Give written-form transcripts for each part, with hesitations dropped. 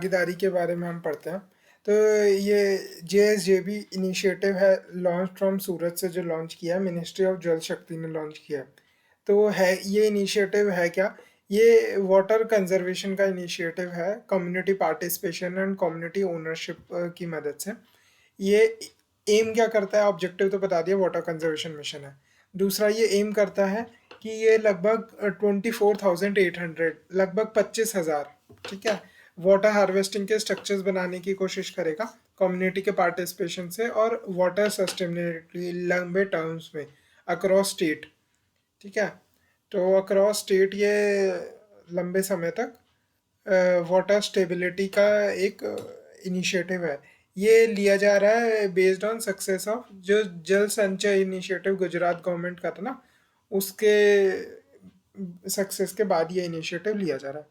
भागीदारी के बारे में हम पढ़ते हैं। तो ये JSJB इनिशिएटिव है, लॉन्च फ्रॉम सूरत से जो लॉन्च किया है, मिनिस्ट्री ऑफ जल शक्ति ने लॉन्च किया है। तो है ये इनिशिएटिव है क्या, ये वाटर कंजर्वेशन का इनिशिएटिव है, community participation and community ownership की मदद से। ये एम क्या करता है, ऑब्जेक्टिव तो बता दिया, वाटर कंजर्वेशन मिशन है। दूसरा ये एम करता है कि ये लगभग 24,800, लगभग 25,000, ठीक है, वाटर हार्वेस्टिंग के स्ट्रक्चर्स बनाने की कोशिश करेगा कम्युनिटी के पार्टिसिपेशन से और वाटर सस्टेनेबिलिटी लंबे टर्म्स में अक्रॉस स्टेट। ठीक है, तो अक्रॉस स्टेट ये लंबे समय तक वाटर स्टेबिलिटी का एक इनिशिएटिव है। ये लिया जा रहा है बेस्ड ऑन सक्सेस ऑफ जो जल संचय इनिशिएटिव गुजरात गवर्नमेंट का था ना, उसके सक्सेस के बाद ये इनिशिएटिव लिया जा रहा है।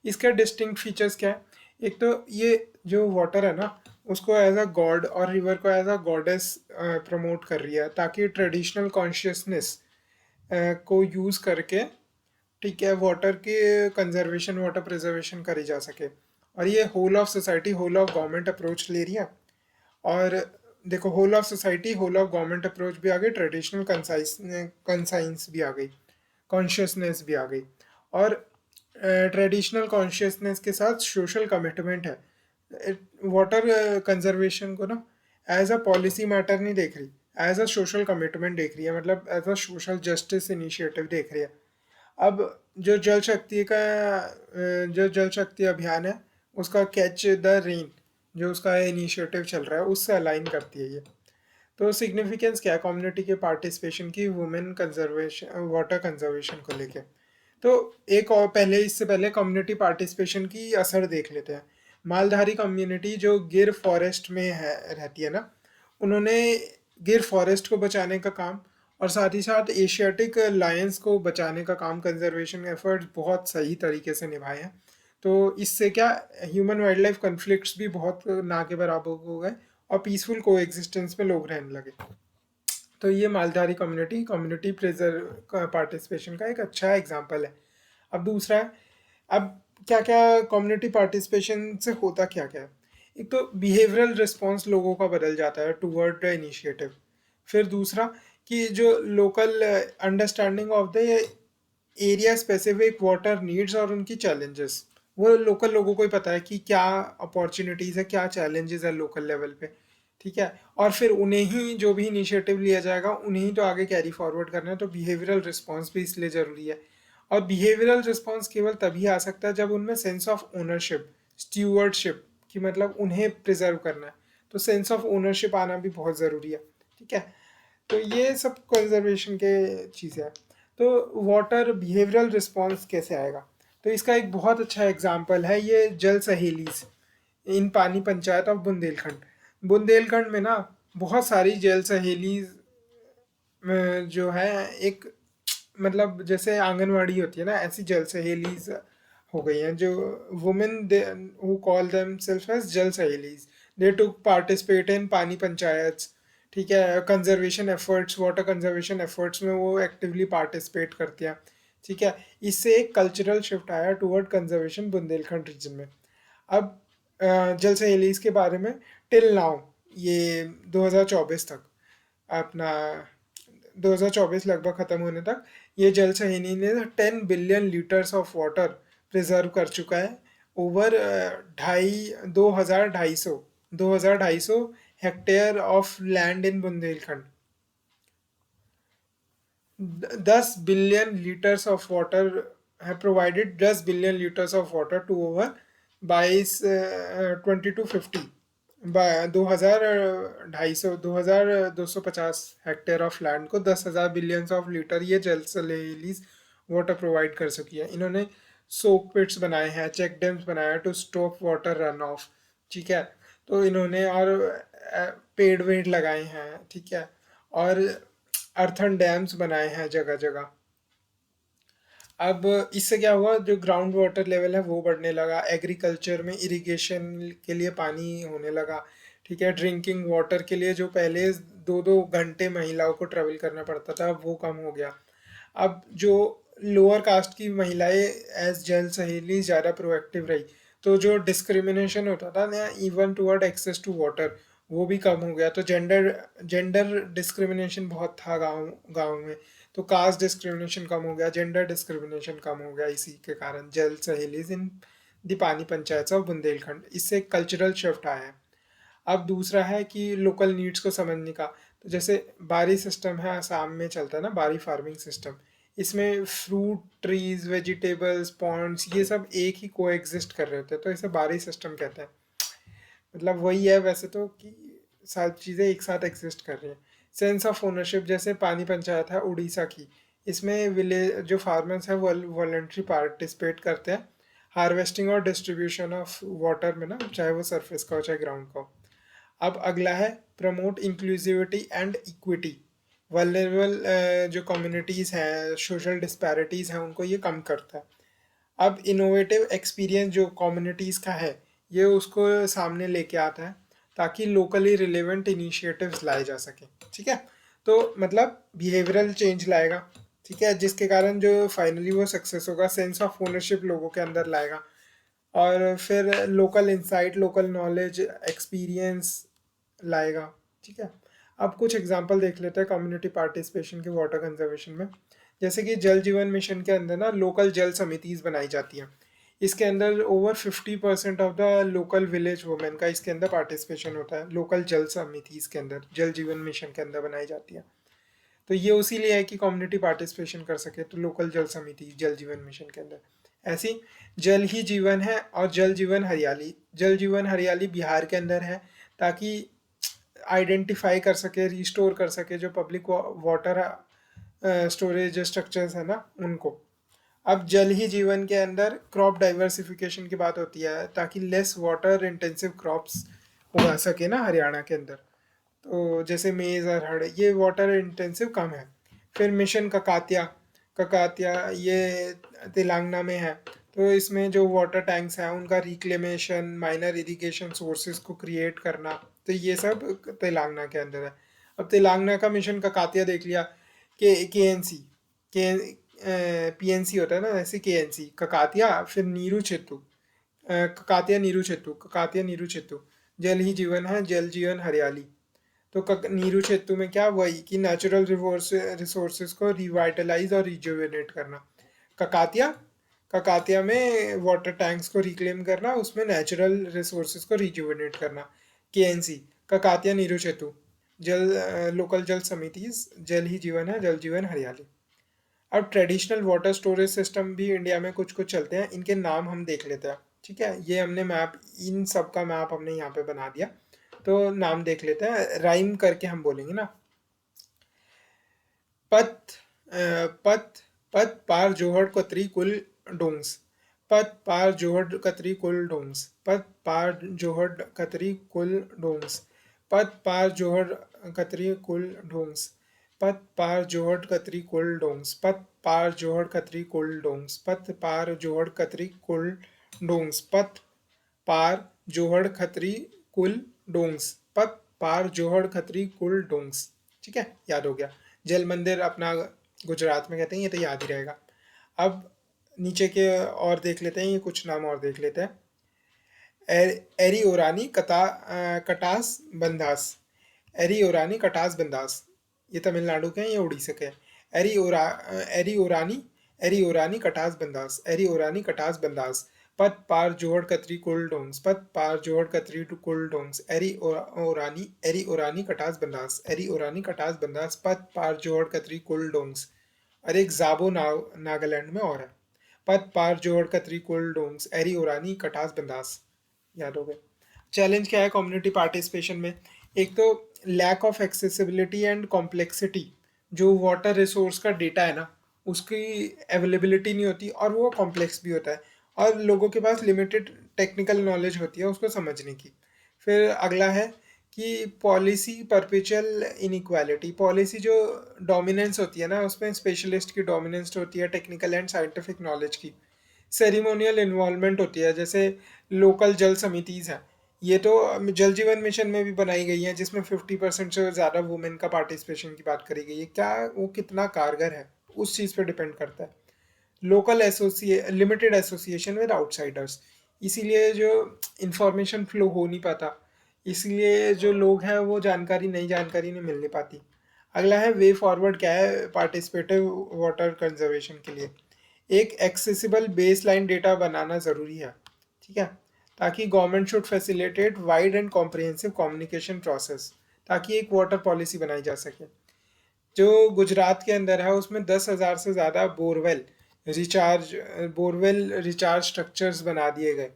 इसके डिस्टिंक्ट फीचर्स क्या है, एक तो ये जो वाटर है ना, उसको एज अ गॉड और रिवर को एज अ गॉडेस प्रमोट कर रही है, ताकि ट्रेडिशनल कॉन्शियसनेस को यूज़ करके, ठीक है, वाटर के कंजर्वेशन वाटर प्रिजर्वेशन करी जा सके। और ये whole of society whole of government approach ले रही है। और देखो, whole of society whole of government approach भी आ गई, ट्रेडिशनल कंसाइंस भी आ गई, कॉन्शियसनेस भी आ गई, और ट्रेडिशनल कॉन्शियसनेस के साथ सोशल कमिटमेंट है। वाटर कंजर्वेशन को ना एज अ पॉलिसी मैटर नहीं देख रही, एज अ सोशल कमिटमेंट देख रही है, मतलब as a social justice initiative देख रही है। अब जो जल शक्ति का जो जल शक्ति अभियान है, उसका कैच द रेन जो उसका इनिशिएटिव चल रहा है, उससे अलाइन करती है ये। तो सिग्निफिकेंस क्या है कम्युनिटी के पार्टिसिपेशन की वुमेन कंजर्वेशन वाटर कंजर्वेशन को लेके। तो एक और पहले, इससे पहले कम्युनिटी पार्टिसिपेशन की असर देख लेते हैं। मालधारी कम्युनिटी जो गिर फॉरेस्ट में है रहती है ना, उन्होंने गिर फॉरेस्ट को बचाने का काम और साथ ही साथ एशियाटिक लायंस को बचाने का काम, कंजर्वेशन एफर्ट्स बहुत सही तरीके से निभाए हैं। तो इससे क्या, ह्यूमन वाइल्ड लाइफ कन्फ्लिक्ट्स भी बहुत ना के बराबर हो गए और पीसफुल को एग्जिस्टेंस में लोग रहने लगे। तो ये Maldhari community community preserve participation का एक अच्छा एग्जाम्पल है। अब दूसरा है, अब क्या क्या कम्युनिटी पार्टिसिपेशन से होता क्या क्या है। एक तो बिहेवियरल रिस्पॉन्स लोगों का बदल जाता है टूवर्ड द इनिशिएटिव। फिर दूसरा कि जो local understanding of the area specific water needs और उनकी चैलेंजेस, वो लोकल लोगों को ही पता है कि क्या अपॉर्चुनिटीज़ है, क्या चैलेंजेस है लोकल लेवल पे। ठीक है, और फिर उन्हें ही जो भी इनिशिएटिव लिया जाएगा उन्हें ही तो आगे कैरी फॉरवर्ड करना है। तो बिहेवियरल रिस्पॉन्स भी इसलिए ज़रूरी है। और बिहेवियरल रिस्पॉन्स केवल तभी आ सकता है जब उनमें सेंस ऑफ ओनरशिप, स्टीवर्डशिप की, मतलब उन्हें प्रिजर्व करना है, तो सेंस ऑफ ओनरशिप आना भी बहुत ज़रूरी है। ठीक है, तो ये सब कंजर्वेशन के चीज़ें हैं। तो वाटर बिहेवियरल रिस्पॉन्स कैसे आएगा, तो इसका एक बहुत अच्छा एग्जाम्पल है ये जल सहेलीज इन पानी पंचायत ऑफ बुंदेलखंड। बुंदेलखंड में ना बहुत सारी जल सहेलीज जो है, एक मतलब जैसे आंगनवाड़ी होती है ना, ऐसी जल सहेलीज हो गई हैं, जो women who call them self as Jal Sahelis, they took participate in पानी पंचायत। ठीक है, conservation efforts, water conservation efforts में वो एक्टिवली पार्टिसिपेट करती हैं। ठीक है, इससे एक कल्चरल शिफ्ट आया टूवर्ड कंजर्वेशन बुंदेलखंड रीजन में। अब जल सहेलीज के बारे में, टिल नाउ ये 2024 तक, अपना 2024 लगभग ख़त्म होने तक, ये जल सहेली ने 10 billion litres of water preserve कर चुका है over 2,200 hectare of land in Bundelkhand. 10 billion litres of water to over 20 to 50, 2,250 hectare of land को 10,000 बिलियंस ऑफ लीटर ये जल सहेलीज वाटर प्रोवाइड कर सकी है। इन्होंने सोक पिट्स बनाए हैं, चेक डैम्स बनाए हैं to stop water run off. ठीक है, तो इन्होंने और पेड़ वेड़ लगाए हैं। ठीक है, और अर्थन डैम्स बनाए हैं जगह जगह। अब इससे क्या हुआ, जो ग्राउंड वाटर लेवल है वो बढ़ने लगा, एग्रीकल्चर में इरिगेशन के लिए पानी होने लगा। ठीक है, ड्रिंकिंग वाटर के लिए जो पहले 2-2 घंटे महिलाओं को ट्रेवल करना पड़ता था, अब वो कम हो गया। अब जो लोअर कास्ट की महिलाएं एज जल सहेली ज़्यादा प्रोएक्टिव रही, तो जो डिस्क्रिमिनेशन होता था ना even toward access to water, वो भी कम हो गया। तो जेंडर जेंडर डिस्क्रिमिनेशन बहुत था गांव गांव में, तो कास्ट डिस्क्रिमिनेशन कम हो गया, जेंडर डिस्क्रिमिनेशन कम हो गया इसी के कारण। जल सहेलीज इन दी पानी पंचायत ऑफ बुंदेलखंड, इससे कल्चरल शिफ्ट आया है। अब दूसरा है कि लोकल नीड्स को समझने का। तो जैसे बारी सिस्टम है, आसाम में चलता है ना बारी फार्मिंग सिस्टम। इसमें फ्रूट ट्रीज, वेजिटेबल्स, पॉन्ड्स, ये सब एक ही को एग्जिस्ट कर रहे होते हैं, तो इसे बारी सिस्टम कहते हैं। मतलब वही है वैसे तो कि सारी चीज़ें एक साथ एग्जिस्ट कर रही हैं। सेंस ऑफ ओनरशिप, जैसे पानी पंचायत है उड़ीसा की, इसमें विलेज जो फार्मर्स हैं वो वॉलंटरी पार्टिसिपेट करते हैं हार्वेस्टिंग और डिस्ट्रीब्यूशन ऑफ वाटर में ना, चाहे वो सरफेस का हो चाहे ग्राउंड का हो। अब अगला है promote inclusivity and equity. Vulnerable जो कम्युनिटीज़ हैं, सोशल डिस्पैरिटीज़ हैं, उनको ये कम करता है। अब इनोवेटिव एक्सपीरियंस जो कम्युनिटीज़ का है, ये उसको सामने लेके आता है ताकि लोकली रिलेवेंट इनिशिएटिव्स लाए जा सकें। ठीक है, तो मतलब बिहेवियरल चेंज लाएगा। ठीक है, जिसके कारण जो फाइनली वो सक्सेस होगा, सेंस ऑफ ओनरशिप लोगों के अंदर लाएगा, और फिर local insight, local knowledge, experience लाएगा। ठीक है, अब कुछ एग्जांपल देख लेते हैं कम्युनिटी पार्टिसिपेशन के वाटर कंजर्वेशन में। जैसे कि जल जीवन मिशन के अंदर ना लोकल जल समितिज बनाई जाती हैं। इसके अंदर over 50% of the local village women का इसके अंदर पार्टिसिपेशन होता है। लोकल जल समितिज के अंदर जल जीवन मिशन के अंदर बनाई जाती है। तो ये उसी लिए है कि कम्युनिटी पार्टिसिपेशन कर सके, तो लोकल जल समिति जल जीवन मिशन के अंदर। ऐसी जल ही जीवन है और जल जीवन हरियाली, जल जीवन हरियाली बिहार के अंदर है, ताकि आइडेंटिफाई कर सके, रिस्टोर कर सके जो पब्लिक वाटर स्टोरेज स्ट्रक्चर्स है ना उनको। अब जल ही जीवन के अंदर क्रॉप डाइवर्सिफिकेशन की बात होती है, ताकि लेस वाटर इंटेंसिव क्रॉप्स उगा सके ना हरियाणा के अंदर। तो जैसे मेज़ और हड़, ये वाटर इंटेंसिव कम है। फिर मिशन ककातिया, ककातिया ये तेलंगाना में है। तो इसमें जो वाटर टैंक्स हैं उनका रिक्लेमेशन, माइनर इरिगेशन सोर्सेज को क्रिएट करना, तो ये सब तेलंगाना के अंदर है। अब तेलंगाना का मिशन ककातिया देख लिया, के एन सी, के पी एन सी होता है ना, ऐसे के एन सी ककातिया, फिर नीरू छेतु, ककातिया नीरू छेतु, ककातिया नीरू छेतु। जल ही जीवन है, जल जीवन हरियाली। तो नीरू क्षेत्र में क्या, वही कि नेचुरल रिसोर्सेज को रिवाइटलाइज और रिजुवेनेट करना। ककातिया, ककातिया में वाटर टैंक्स को रिक्लेम करना, उसमें नेचुरल रिसोर्सेज को रिजुवेनेट करना। केएनसी, ककातिया नीरू क्षेत्र जल लोकल जल समितिज, जल ही जीवन है, जल जीवन हरियाली। अब ट्रेडिशनल वाटर स्टोरेज सिस्टम भी इंडिया में कुछ कुछ चलते हैं, इनके नाम हम देख लेते हैं। ठीक है, ये हमने मैप, इन सब का मैप हमने यहाँ पे बना दिया, तो नाम देख लेते हैं, राइम करके हम बोलेंगे ना। पत पत पत पार जोहड़ कतरी कुल डोंग्स, पत पार जोहड़ कतरी कुल डोंग्स, पत पार जोहड़ कतरी कुल डोंग्स, पत पार जोहड़ कतरी कुल डोंग्स, पत पार जोहड़ कतरी कुल डोंग्स, पत पार जोहड़ कतरी कुल डोंग्स, पत पार जोहड़ कतरी कुल डोंग्स, पत पार जोहड़ खत्री कुल डोंग्स, पत पार जोहड़ खत्री कुल डोंग्स। ठीक है, याद हो गया। जल मंदिर अपना गुजरात में कहते हैं, ये तो याद ही रहेगा। अब नीचे के और देख लेते हैं, ये कुछ नाम और देख लेते हैं। एरी ओरानी कटास बंदास, एरी ओरानी कटास बंदास, ये तमिलनाडु के हैं, ये उड़ीसा के हैं। एरी ओरा एरी ओरानी, एरी ओरानी कटास बंदास, एरी ओरानी कटास बंदास, पत पार जोहड़ कतरी कुल डोंग्स, पत पार जोहड़ कतरी टू कुल डोंग्स, ओरानी, एरी ओरानी कटास बंदास, एरी ओरानी कटास बंदास, पत पार जोहड़ कतरी कुल डोंग्स। और एक जाबो नागालैंड में और है, पत पार जोहड़ कतरी कुल डोंग्स, एरी ओरानी कटास बंदास। याद हो गए। चैलेंज क्या है कम्युनिटी पार्टिसिपेशन में? एक तो lack of accessibility and complexity, जो वाटर रिसोर्स का डेटा है ना उसकी अवेलेबिलिटी नहीं होती, और वो कॉम्प्लेक्स भी होता है, और लोगों के पास लिमिटेड टेक्निकल नॉलेज होती है उसको समझने की। फिर अगला है कि पॉलिसी परपेचुअल इनइक्वालिटी, पॉलिसी जो डोमिनेंस होती है ना उसमें स्पेशलिस्ट की डोमिनेंस होती है टेक्निकल एंड साइंटिफिक नॉलेज की। सेरिमोनियल इन्वॉल्वमेंट होती है, जैसे लोकल जल समितिज़ हैं, ये तो जल जीवन मिशन में भी बनाई गई हैं, जिसमें 50% से ज़्यादा वुमेन का पार्टिसिपेशन की बात करी गई है। क्या वो कितना कारगर है उस चीज़ पे डिपेंड करता है। Local एसोसिए limited association with outsiders, इसीलिए जो इंफॉर्मेशन फ्लो हो नहीं पाता, इसलिए जो लोग हैं वो नई जानकारी नहीं मिल नहीं पाती। अगला है वे फॉरवर्ड क्या है पार्टिसिपेटिव वाटर कंजर्वेशन के लिए। एक एक्सेसिबल बेसलाइन डेटा बनाना ज़रूरी है, ठीक है, ताकि government should facilitate wide and comprehensive communication process, ताकि एक वाटर पॉलिसी बनाई जा सके। जो गुजरात के अंदर है उसमें 10,000 से ज़्यादा बोरवेल रिचार्ज स्ट्रक्चर्स बना दिए गए,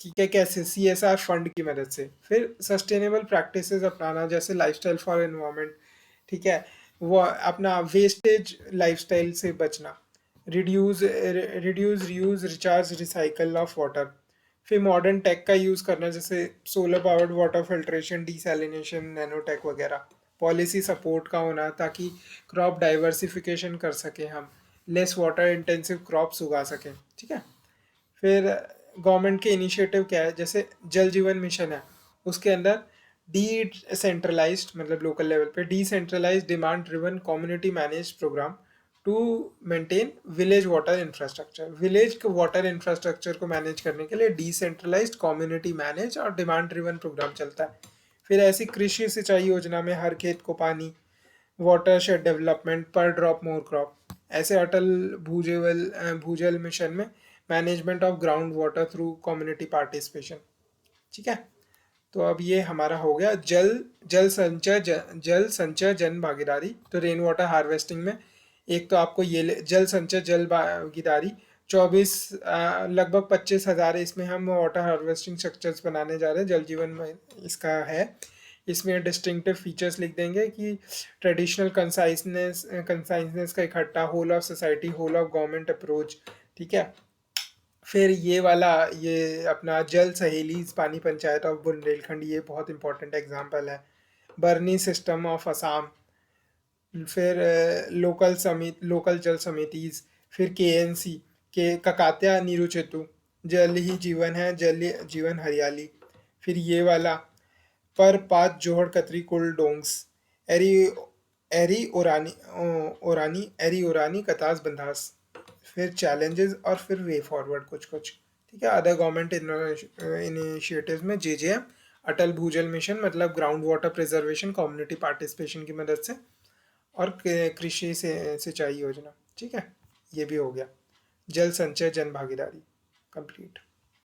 ठीक है, कैसे CSR फंड की मदद से। फिर सस्टेनेबल प्रैक्टिसेस अपनाना, जैसे लाइफस्टाइल फॉर एनवायरनमेंट, ठीक है, वो अपना वेस्टेज लाइफस्टाइल से बचना, reduce reduce reuse recharge recycle of water. फिर मॉडर्न टेक का यूज़ करना, जैसे solar powered water filtration, desalination, nanotech वगैरह। पॉलिसी सपोर्ट का होना, ताकि क्रॉप डाइवर्सिफिकेशन कर सकें हम, लेस वाटर इंटेंसिव क्रॉप्स उगा सकें, ठीक है। फिर गवर्नमेंट के इनिशिएटिव क्या है, जैसे जल जीवन मिशन है, उसके अंदर डिसेंट्रलाइज्ड, मतलब लोकल लेवल पे decentralised demand driven community manage programme to maintain village water infrastructure. Village water infrastructure को मैनेज करने के लिए डिसेंट्रलाइज्ड कम्युनिटी मैनेज और डिमांड ड्रिवन प्रोग्राम चलता है। फिर ऐसी कृषि सिंचाई योजना में हर खेत को पानी, वाटर शेड डेवलपमेंट, पर ड्रॉप मोर क्रॉप। ऐसे अटल भूजल मिशन में management of ground water through community participation, ठीक है। तो अब ये हमारा हो गया जल संचय जन भागीदारी। तो रेन वाटर हार्वेस्टिंग में एक तो आपको ये जल संचय जल भागीदारी 24 लगभग 25,000 इसमें हम वाटर हार्वेस्टिंग स्ट्रक्चर्स बनाने जा रहे हैं, जल जीवन में इसका है। इसमें डिस्टिंक्टिव फीचर्स लिख देंगे कि ट्रेडिशनल कंसाइसनेस का इकट्ठा, whole of society, whole of government approach, ठीक है। फिर ये वाला, ये अपना जल सहेली पानी पंचायत ऑफ बुंदेलखंड, ये बहुत इंपॉर्टेंट एग्जांपल है। बर्नी सिस्टम ऑफ असम। फिर लोकल जल समितिज। फिर KNC के ककात्या नीरू चेतु, जल ही जीवन है, जल जीवन हरियाली। फिर ये वाला पर पात जोहड़ कतरी कुल डोंग्स, एरी एरी ओरानी कतास बंधास। फिर चैलेंजेस और फिर वे फॉरवर्ड कुछ कुछ, ठीक है। अदर गवर्नमेंट इनिशिएटिव्स में JJM, अटल भूजल मिशन, मतलब ground water preservation community participation की मदद से, और कृषि से सिंचाई योजना, ठीक है। ये भी हो गया जल संचय जन भागीदारी कंप्लीट।